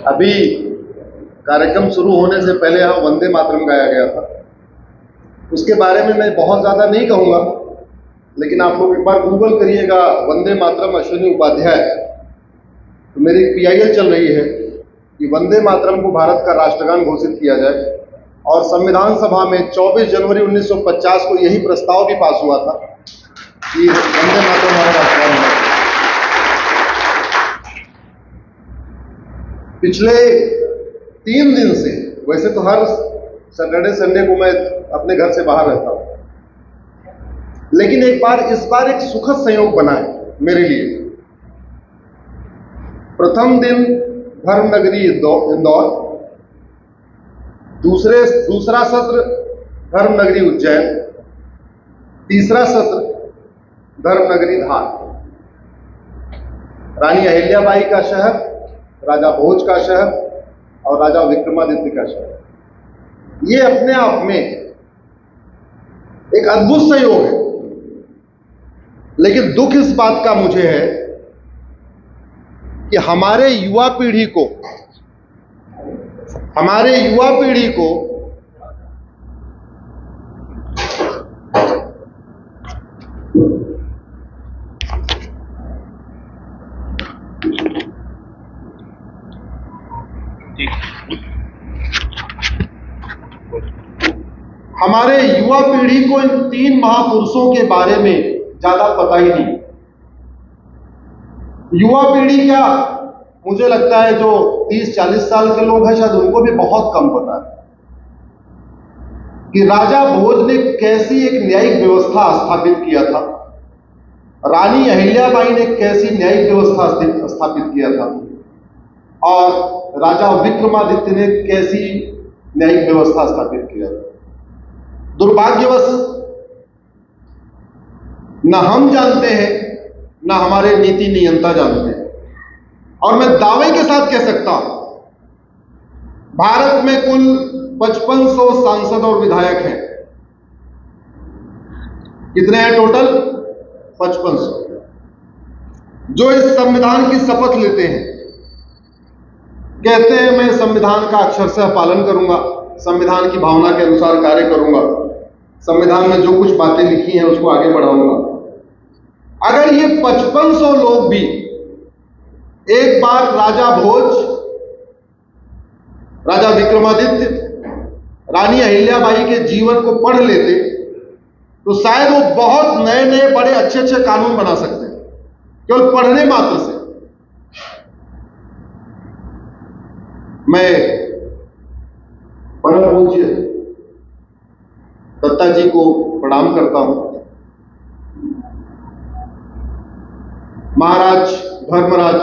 अभी कार्यक्रम शुरू होने से पहले यहाँ वंदे मातरम गाया गया था। उसके बारे में मैं बहुत ज़्यादा नहीं कहूँगा, लेकिन आप लोग एक बार गूगल करिएगा वंदे मातरम अश्विनी उपाध्याय, तो मेरी पीआईएल चल रही है कि वंदे मातरम को भारत का राष्ट्रगान घोषित किया जाए। और संविधान सभा में 24 जनवरी 1950 को यही प्रस्ताव भी पास हुआ था कि वंदे मातरम हमारा राष्ट्रगान होना चाहिए। पिछले 3 दिन से, वैसे तो हर सैटरडे संडे को मैं अपने घर से बाहर रहता हूं, लेकिन इस बार एक सुखद संयोग बना है मेरे लिए। प्रथम दिन धर्मनगरी इंदौर, दूसरा सत्र धर्मनगरी उज्जैन, तीसरा सत्र धर्मनगरी धार। रानी अहिल्याबाई का शहर, राजा भोज का शहर और राजा विक्रमादित्य का शहर। ये अपने आप में एक अद्भुत संयोग है, लेकिन दुख इस बात का मुझे है कि हमारे युवा पीढ़ी को इन 3 महापुरुषों के बारे में ज्यादा पता ही नहीं। युवा पीढ़ी क्या, मुझे लगता है जो 30-40 साल के लोग हैं शायद उनको भी बहुत कम पता है कि राजा भोज ने कैसी एक न्यायिक व्यवस्था स्थापित किया था, रानी अहिल्याबाई ने कैसी न्यायिक व्यवस्था स्थापित किया था और राजा विक्रमादित्य ने कैसी न्यायिक व्यवस्था स्थापित किया था। दुर्भाग्यवश न हम जानते हैं न हमारे नीति नियंता जानते हैं। और मैं दावे के साथ कह सकता हूं, भारत में कुल 5500 सांसद और विधायक हैं। कितने हैं टोटल? 5500, जो इस संविधान की शपथ लेते हैं, कहते हैं मैं संविधान का अक्षरशः पालन करूंगा, संविधान की भावना के अनुसार कार्य करूंगा, संविधान में जो कुछ बातें लिखी हैं उसको आगे बढ़ाऊंगा। अगर ये 5500 लोग भी एक बार राजा भोज, राजा विक्रमादित्य, रानी अहिल्याबाई के जीवन को पढ़ लेते तो शायद वो बहुत नए नए बड़े अच्छे अच्छे कानून बना सकते हैं, केवल पढ़ने मात्र से। मैं परम पूज्य दत्ता जी को प्रणाम करता हूं, महाराज धर्मराज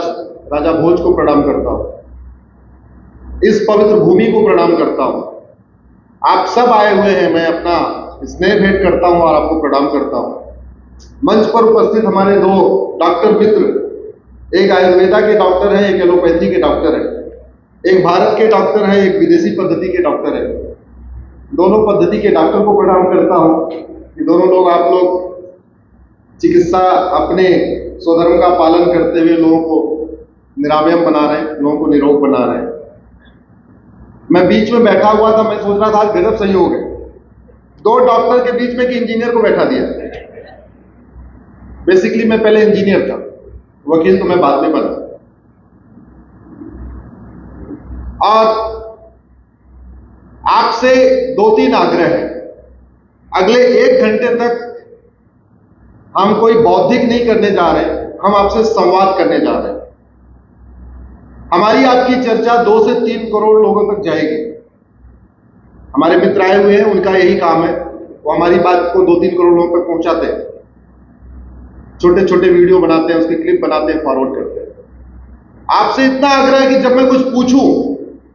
राजा भोज को प्रणाम करता हूं, इस पवित्र भूमि को प्रणाम करता हूं। आप सब आए हुए हैं, मैं अपना स्नेह भेंट करता हूं और आपको प्रणाम करता हूं। मंच पर उपस्थित हमारे 2 डॉक्टर मित्र, एक आयुर्वेदा के डॉक्टर हैं, एक एलोपैथी के डॉक्टर हैं, एक भारत के डॉक्टर हैं, एक विदेशी पद्धति के डॉक्टर हैं। दोनों पद्धति के डॉक्टर को प्रणाम करता हूं कि दोनों लोग, आप लोग चिकित्सा अपने स्वधर्म का पालन करते हुए लोगों को निरामयम बना रहे हैं, लोगों को निरोग बना रहे हैं। मैं बीच में बैठा हुआ था, मैं सोच रहा था आज गजब संयोग है, 2 डॉक्टर के बीच में कि इंजीनियर को बैठा दिया। बेसिकली मैं पहले इंजीनियर था, वकील तो मैं बाद में बना। और आपसे 2-3 आग्रह है। अगले 1 घंटे तक हम कोई बौद्धिक नहीं करने जा रहे, हम आपसे संवाद करने जा रहे हैं। हमारी आपकी चर्चा 2 से 3 करोड़ लोगों तक जाएगी। हमारे मित्र आए हुए हैं, उनका यही काम है, वो हमारी बात को 2-3 करोड़ लोगों तक पहुंचाते हैं। छोटे छोटे वीडियो बनाते हैं, उसके क्लिप बनाते हैं, फॉरवर्ड करते हैं। आपसे इतना आग्रह है कि जब मैं कुछ पूछूं,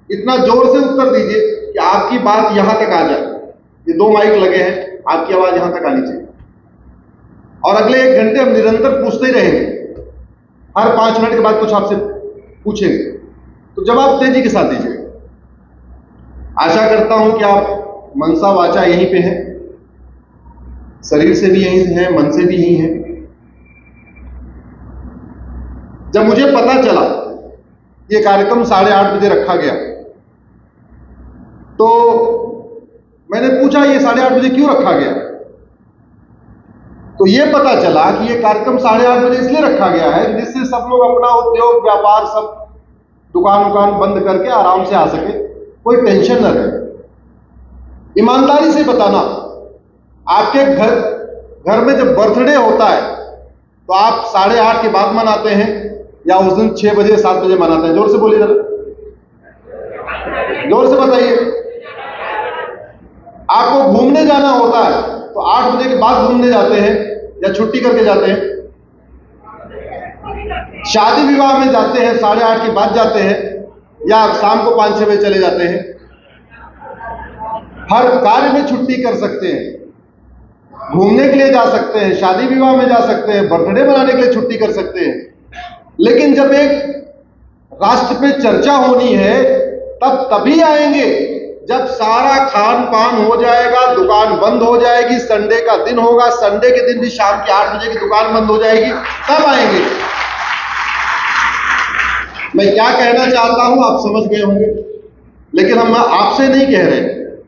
इतना जोर से उत्तर दीजिए कि आपकी बात यहां तक आ जाए। ये 2 माइक लगे हैं, आपकी आवाज यहां तक आनी चाहिए। और अगले 1 घंटे हम निरंतर पूछते ही रहेंगे, हर 5 मिनट के बाद कुछ आपसे पूछेंगे, तो जवाब तेजी के साथ दीजिए। आशा करता हूं कि आप मनसा वाचा यहीं पे हैं, शरीर से भी यहीं हैं, मन से भी यहीं हैं। जब मुझे पता चला ये कार्यक्रम 8:30 बजे रखा गया। तो मैंने पूछा ये 8:30 बजे क्यों रखा गया? तो ये पता चला कि ये कार्यक्रम 8:30 बजे इसलिए रखा गया है जिससे सब लोग अपना उद्योग व्यापार सब दुकान बंद करके आराम से आ सके, कोई टेंशन न रहे। ईमानदारी से बताना, आपके घर में जब बर्थडे होता है तो आप 8:30 के बाद मनाते हैं या उस दिन 6 बजे 7 बजे मनाते हैं? जोर से बोलिए जरा, जोर से बताइए। आपको घूमने जाना होता है तो 8 बजे के बाद घूमने जाते हैं या छुट्टी करके जाते हैं? शादी विवाह में जाते हैं 8:30 के बाद जाते हैं या शाम को 5-6 बजे चले जाते हैं? हर कार्य में छुट्टी कर सकते हैं, घूमने के लिए जा सकते हैं, शादी विवाह में जा सकते हैं, बर्थडे मनाने के लिए छुट्टी कर सकते हैं। लेकिन जब एक राष्ट्र पे चर्चा होनी है तभी आएंगे जब सारा खान पान हो जाएगा, दुकान बंद हो जाएगी, संडे का दिन होगा, संडे के दिन भी शाम के 8 बजे की दुकान बंद हो जाएगी, तब आएंगे। मैं क्या कहना चाहता हूं आप समझ गए होंगे, लेकिन हम आपसे नहीं कह रहे।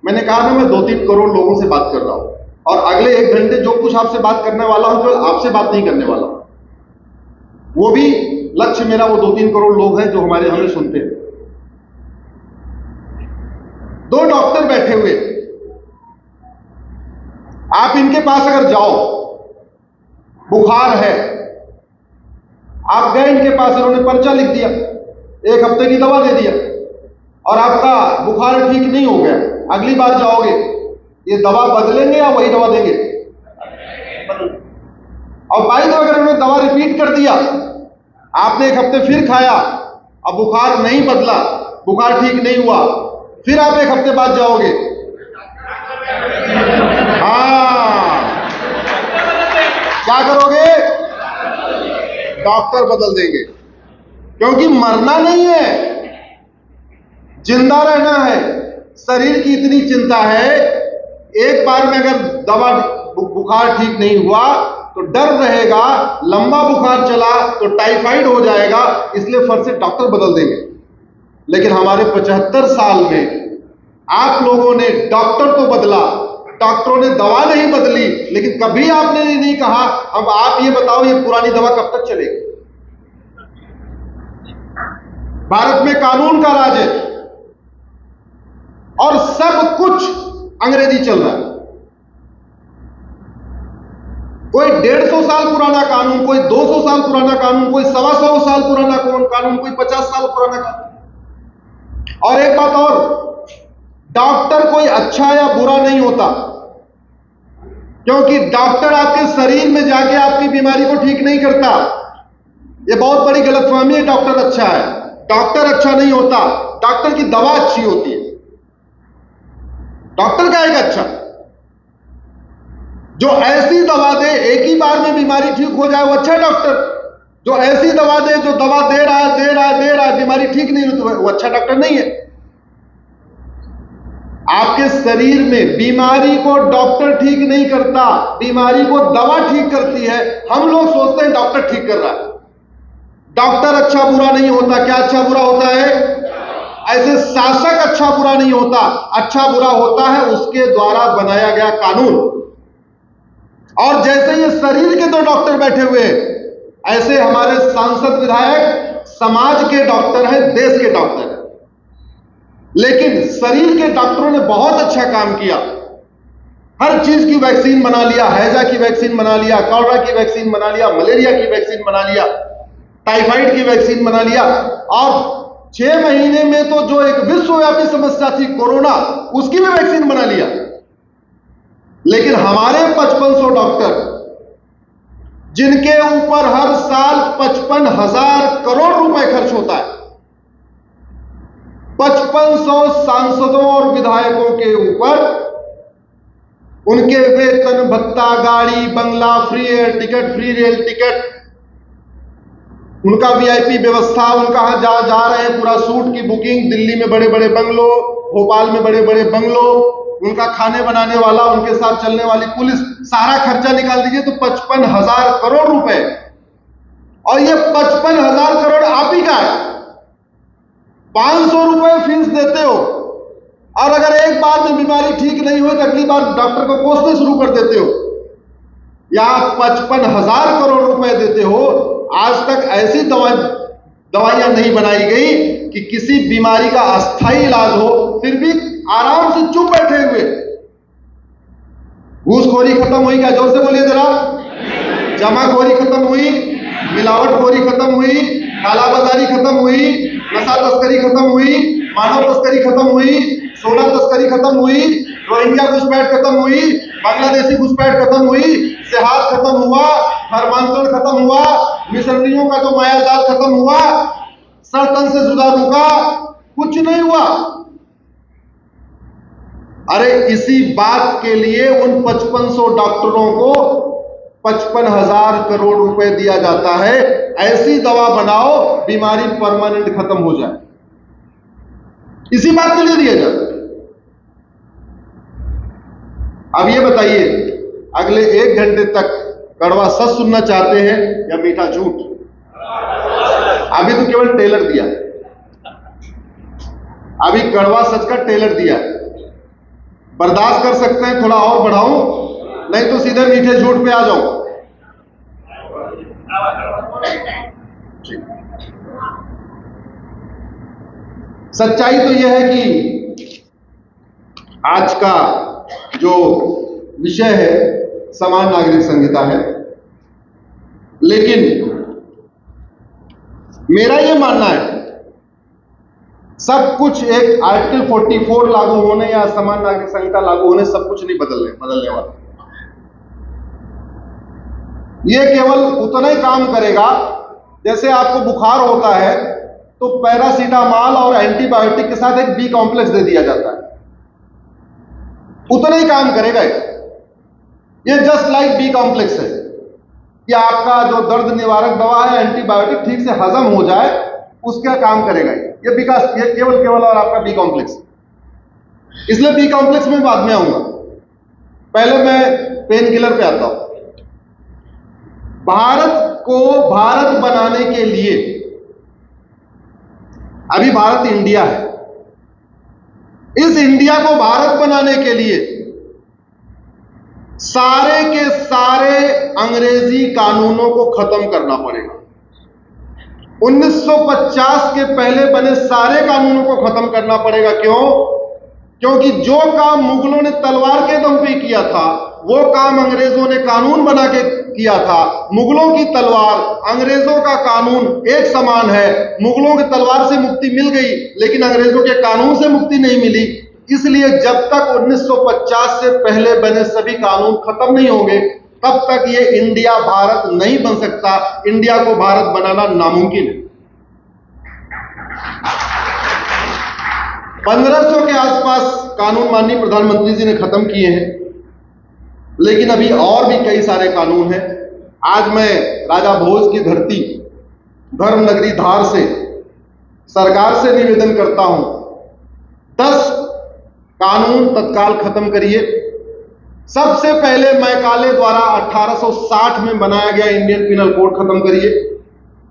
मैंने कहा ना मैं 2-3 करोड़ लोगों से बात कर रहा हूं और अगले 1 घंटे जो कुछ आपसे बात करने वाला हूं, केवल आपसे बात नहीं करने वाला हूं। वो भी लक्ष्य मेरा वो 2-3 करोड़ लोग हैं जो हमें सुनते हैं। 2 डॉक्टर बैठे हुए, आप इनके पास अगर जाओ, बुखार है, आप गए इनके पास, इन्होंने पर्चा लिख दिया, 1 हफ्ते की दवा दे दिया और आपका बुखार ठीक नहीं हो गया। अगली बार जाओगे, ये दवा बदलेंगे या वही दवा देंगे? और भाई तो अगर उन्होंने दवा रिपीट कर दिया, आपने 1 हफ्ते फिर खाया, अब बुखार नहीं बदला, बुखार ठीक नहीं हुआ, फिर आप 1 हफ्ते बाद जाओगे, हाँ क्या करोगे? डॉक्टर बदल देंगे, क्योंकि मरना नहीं है, जिंदा रहना है। शरीर की इतनी चिंता है, एक बार में अगर दवा बुखार ठीक नहीं हुआ तो डर रहेगा, लंबा बुखार चला तो टाइफाइड हो जाएगा, इसलिए फट से डॉक्टर बदल देंगे। लेकिन हमारे 75 साल में आप लोगों ने डॉक्टर तो बदला, डॉक्टरों ने दवा नहीं बदली, लेकिन कभी आपने नहीं कहा अब आप ये बताओ ये पुरानी दवा कब तक चलेगी? भारत में कानून का राज है और सब कुछ अंग्रेजी चल रहा है। कोई 150 साल पुराना कानून, कोई 200 साल पुराना कानून, कोई 125 साल पुराना कानून, कोई 50 साल पुराना कानून। और एक बात और, डॉक्टर कोई अच्छा या बुरा नहीं होता, क्योंकि डॉक्टर आपके शरीर में जाके आपकी बीमारी को ठीक नहीं करता। यह बहुत बड़ी गलतफहमी है डॉक्टर अच्छा है। डॉक्टर अच्छा नहीं होता, डॉक्टर की दवा अच्छी होती है। डॉक्टर का एक अच्छा जो ऐसी दवा दे एक ही बार में बीमारी ठीक हो जाए, वो अच्छा डॉक्टर। जो ऐसी दवा दे, जो दवा दे रहा है बीमारी ठीक नहीं होती, वो अच्छा डॉक्टर नहीं है। आपके शरीर में बीमारी को डॉक्टर ठीक नहीं करता, बीमारी को दवा ठीक करती है। हम लोग सोचते हैं डॉक्टर ठीक कर रहा है। डॉक्टर अच्छा बुरा नहीं होता। क्या अच्छा बुरा होता है? ऐसे शासक अच्छा बुरा नहीं होता, अच्छा बुरा होता है उसके द्वारा बनाया गया कानून। और जैसे ये शरीर के 2 डॉक्टर बैठे हुए, ऐसे हमारे सांसद विधायक समाज के डॉक्टर हैं, देश के डॉक्टर हैं। लेकिन शरीर के डॉक्टरों ने बहुत अच्छा काम किया। हर चीज की वैक्सीन बना लिया, हैजा की वैक्सीन बना लिया, कॉलरा की वैक्सीन बना लिया, मलेरिया की वैक्सीन बना लिया, टाइफाइड की वैक्सीन बना लिया। और 6 महीने में तो जो एक विश्वव्यापी समस्या थी कोरोना, उसकी भी वैक्सीन बना लिया। लेकिन हमारे 5500 डॉक्टर, जिनके ऊपर हर साल 55,000 करोड़ रुपए खर्च होता है, 5500 सांसदों और विधायकों के ऊपर उनके वेतन भत्ता, गाड़ी बंगला, free air ticket, free rail ticket, उनका वीआईपी व्यवस्था, उनका जहां जा रहे हैं पूरा सूट की बुकिंग, दिल्ली में बड़े बड़े बंगलो, भोपाल में बड़े बड़े बंगलो, उनका खाने बनाने वाला, उनके साथ चलने वाली पुलिस, सारा खर्चा निकाल दीजिए तो 55,000 करोड़ रुपए। और ये 55,000 करोड़ आप ही का है। 500 रुपए फीस देते हो, और अगर एक बार में बीमारी ठीक नहीं हो तो अगली बार डॉक्टर को कोसने शुरू कर देते हो। या 55,000 करोड़ रुपए देते हो। आज तक ऐसी दवाइयां नहीं बनाई गई कि किसी बीमारी का अस्थायी इलाज हो, फिर भी आराम से चुप बैठे हुए। घूसखोरी खत्म हुई क्या? जोर से बोलिए जरा। जमाखोरी खत्म हुई, मिलावटखोरी खत्म हुई, कालाबाजारी खत्म हुई, नशा तस्करी खत्म हुई, मानव तस्करी खत्म हुई, सोना तस्करी खत्म हुई, रोहिंग्या घुसपैठ खत्म हुई, बांग्लादेशी घुसपैठ खत्म हुई, सेहात खत्म हुआ, धर्मांतरण खत्म हुआ, मिशनरियों का जो मायाजाल खत्म हुआ, सल्तनत से जुदा रुका, कुछ नहीं हुआ। अरे इसी बात के लिए उन 5500 डॉक्टरों को 55,000 करोड़ रुपए दिया जाता है। ऐसी दवा बनाओ बीमारी परमानेंट खत्म हो जाए, इसी बात के लिए दिया जाता है। अब ये बताइए, अगले 1 घंटे तक कड़वा सच सुनना चाहते हैं या मीठा झूठ? अभी तो केवल टेलर दिया, अभी कड़वा सच का टेलर दिया। बर्दाश्त कर सकते हैं, थोड़ा और बढ़ाऊं? नहीं तो सीधे मीठे झूठ पे आ जाऊं। सच्चाई तो यह है कि आज का जो विषय है समान नागरिक संहिता है, लेकिन मेरा यह मानना है सब कुछ एक आर्टिकल 44 लागू होने या समान नागरिक संहिता लागू होने सब कुछ नहीं बदलने वाला। यह केवल उतना ही काम करेगा जैसे आपको बुखार होता है तो पैरासीटामॉल और एंटीबायोटिक के साथ एक बी कॉम्प्लेक्स दे दिया जाता है, उतना ही काम करेगा। ये जस्ट लाइक बी कॉम्प्लेक्स है कि आपका जो दर्द निवारक दवा है एंटीबायोटिक ठीक से हजम हो जाए, उसका काम करेगा ये विकास। ये केवल और आपका बी कॉम्प्लेक्स। इसलिए बी कॉम्प्लेक्स में बाद में आऊंगा, पहले मैं पेन किलर पे आता हूं। भारत को भारत बनाने के लिए, अभी भारत इंडिया है, इस इंडिया को भारत बनाने के लिए सारे के सारे अंग्रेजी कानूनों को खत्म करना पड़ेगा। 1950 के पहले बने सारे कानूनों को खत्म करना पड़ेगा। क्यों? क्योंकि जो काम मुगलों ने तलवार के दम पे किया था, वो काम अंग्रेजों ने कानून बना के किया था। मुगलों की तलवार, अंग्रेजों का कानून एक समान है। मुगलों की तलवार से मुक्ति मिल गई, लेकिन अंग्रेजों के कानून से मुक्ति नहीं मिली। इसलिए जब तक 1950 से पहले बने सभी कानून खत्म नहीं होंगे, तब तक ये इंडिया भारत नहीं बन सकता। इंडिया को भारत बनाना नामुमकिन है। 1500 के आसपास कानून माननीय प्रधानमंत्री जी ने खत्म किए हैं, लेकिन अभी और भी कई सारे कानून हैं। आज मैं राजा भोज की धरती धर्मनगरी धार से सरकार से निवेदन करता हूं, 10 कानून तत्काल खत्म करिए। सबसे पहले मैकाले द्वारा 1860 में बनाया गया इंडियन पिनल कोड खत्म करिए।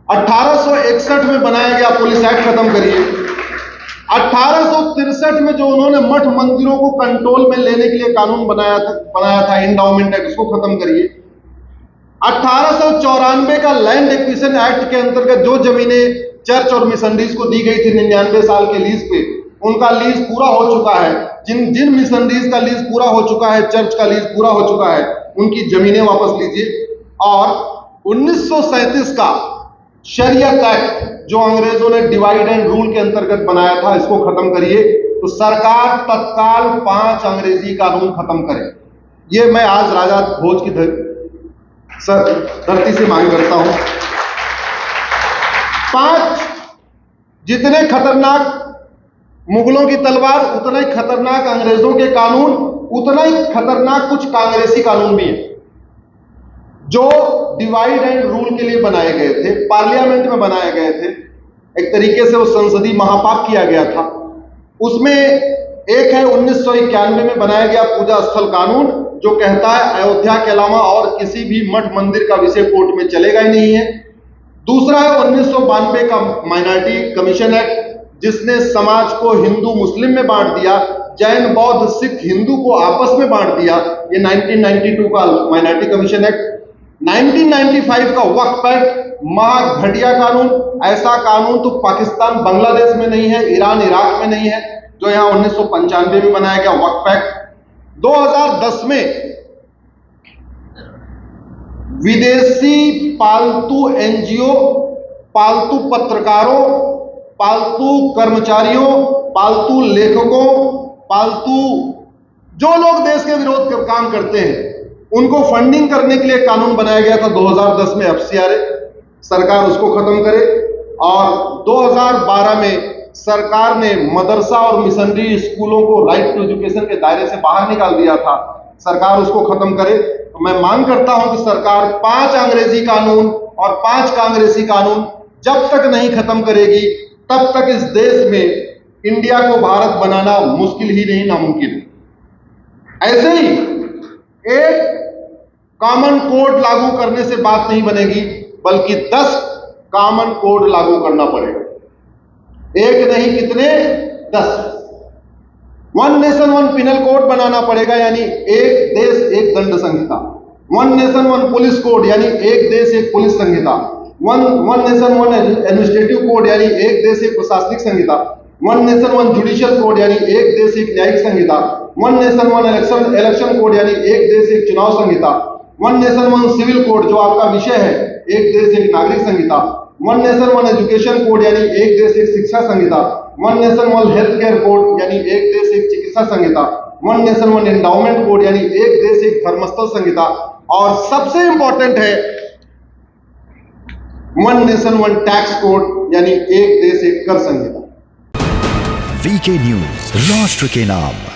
1861 में बनाया गया पुलिस एक्ट खत्म करिए। 1863 में जो उन्होंने मठ मंदिरों को कंट्रोल में लेने के लिए कानून बनाया था एंडाउमेंट एक्ट, उसको खत्म करिए। 1894 का लैंड एक्विजिशन एक्ट के अंतर्गत जो जमीनें चर्च और मिशनरीज को दी गई थी 99 साल के लीज पे, उनका लीज पूरा हो चुका है। जिन मिशनरीज का लीज पूरा हो चुका है, चर्च का लीज पूरा हो चुका है, उनकी जमीनें वापस लीजिए। और 1937 का शरीयत एक्ट जो अंग्रेजों ने डिवाइड एंड रूल के अंतर्गत बनाया था, इसको खत्म करिए। तो सरकार तत्काल 5 अंग्रेजी कानून खत्म करे। ये मैं आज राजा भोज की धरती से मांग करता हूं। 5 जितने खतरनाक मुगलों की तलवार, उतना ही खतरनाक अंग्रेजों के कानून, उतना ही खतरनाक कुछ कांग्रेसी कानून भी है जो डिवाइड एंड रूल के लिए बनाए गए थे, पार्लियामेंट में बनाए गए थे। एक तरीके से वो संसदीय महापाप किया गया था। उसमें एक है 1991 में बनाया गया पूजा स्थल कानून, जो कहता है अयोध्या के अलावा और किसी भी मठ मंदिर का विषय कोर्ट में चलेगा ही नहीं है। दूसरा है 1992 का माइनॉरिटी कमीशन एक्ट, जिसने समाज को हिंदू मुस्लिम में बांट दिया, जैन बौद्ध सिख हिंदू को आपस में बांट दिया, ये 1992 का माइनॉरिटी कमीशन एक्ट, 1995 का वक्फ एक्ट, महा घटिया कानून। ऐसा कानून तो पाकिस्तान बांग्लादेश में नहीं है, ईरान इराक में नहीं है, जो यहां 1995 में बनाया गया वक्फ एक्ट। 2010 में विदेशी पालतू एनजीओ, पालतू पत्रकारों, पालतू कर्मचारियों, पालतू लेखकों, पालतू जो लोग देश के विरोध का काम करते हैं, उनको फंडिंग करने के लिए कानून बनाया गया था 2010 में, एफसीआरए। सरकार उसको खत्म करे। और 2012 में सरकार ने मदरसा और मिशनरी स्कूलों को राइट टू एजुकेशन के दायरे से बाहर निकाल दिया था, सरकार उसको खत्म करे। तो मैं मांग करता हूं कि सरकार 5 अंग्रेजी कानून और 5 कांग्रेसी कानून जब तक नहीं खत्म करेगी, तब तक इस देश में इंडिया को भारत बनाना मुश्किल ही नहीं, नामुमकिन। ऐसे ही एक कॉमन कोड लागू करने से बात नहीं बनेगी, बल्कि 10 कॉमन कोड लागू करना पड़ेगा। एक नहीं, कितने? 10। 1 नेशन 1 पिनल कोड बनाना पड़ेगा, यानी एक देश एक दंड संहिता। 1 नेशन 1 पुलिस कोड, यानी एक देश एक पुलिस संहिता। 1 नेशन 1 एडमिनिस्ट्रेटिव कोड, यानी एक देश एक प्रशासनिक संहिता। 1 नेशन 1 जुडिशियल कोड, यानी एक देश एक न्यायिक संहिता। 1 नेशन 1 इलेक्शन कोड, यानी एक देश एक चुनाव संहिता। 1 नेशन 1 सिविल कोड, जो आपका विषय है, एक देश एक नागरिक संहिता। 1 नेशन 1 एजुकेशन कोड, यानी एक देश एक शिक्षा संहिता। 1 नेशन 1 हेल्थ केयर कोड, यानी एक देश एक चिकित्सा संहिता। 1 नेशन 1 एंडाउमेंट कोड, यानी एक देश एक धर्मस्थल संहिता। और सबसे इंपॉर्टेंट है 1 नेशन 1 टैक्स कोड, यानी एक देश एक कर संहिता। वीके न्यूज, राष्ट्र के नाम।